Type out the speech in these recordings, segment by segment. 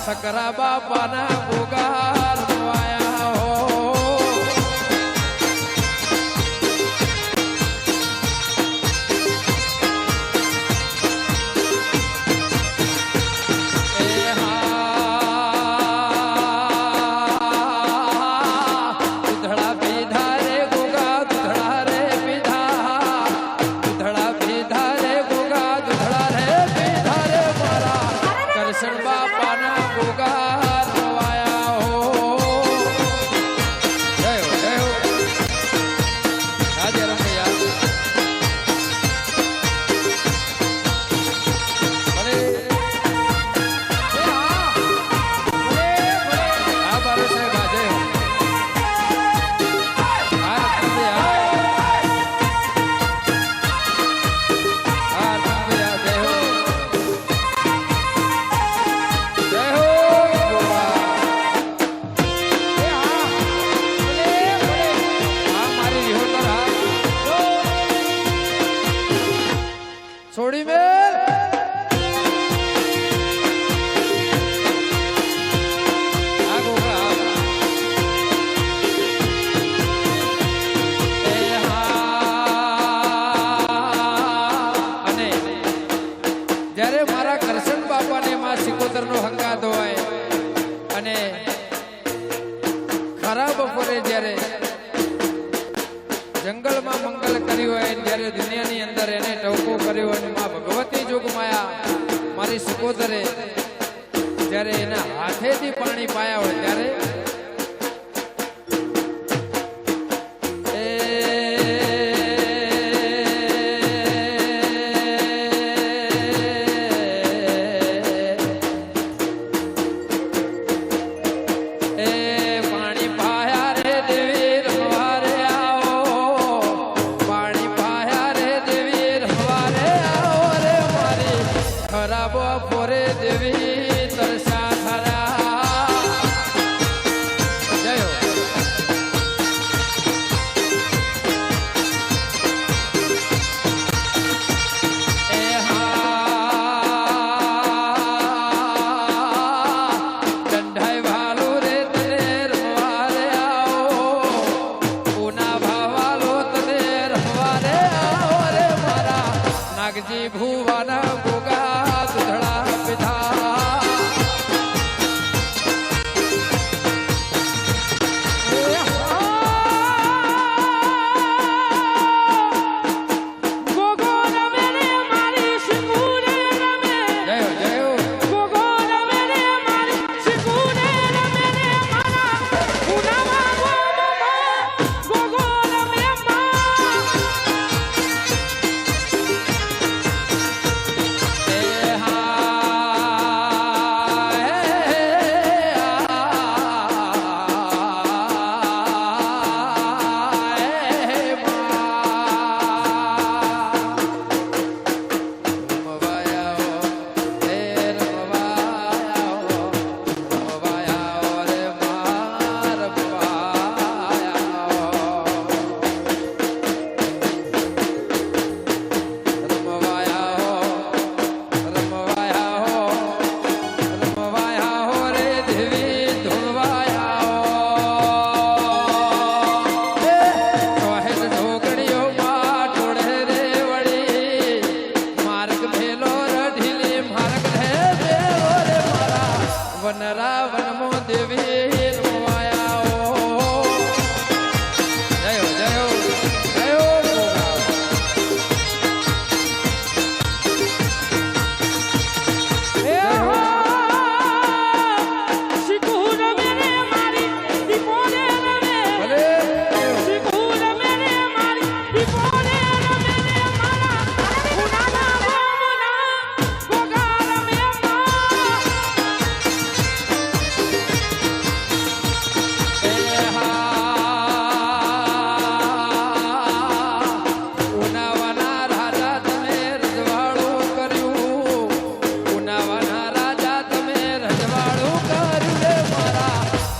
सकरा बापा ना गोगार रमवाया हो छोड़ी में जયારે मारा करशन बापा ने मां सिकोतर नो हंगात होय अने खरा बपोरे जયારે जंगल में मंगल कर्यु है जયારે दुनिया नी अंदर एने टवको कर्यो अने मां भगवती जोगमाया मारी सिकोतरे जયારે एना हाथेथी पाणी पाया होय त्यारे पोरे देवी तरसा थारा जय हो ए हा डंडाई भालो रे तने रमवारे आओ पूना भावालो तने रमवारे आओ रे मारा नागजी भुवाना गोगा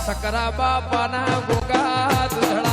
सकरा बापा ना गोगा दुधड़ा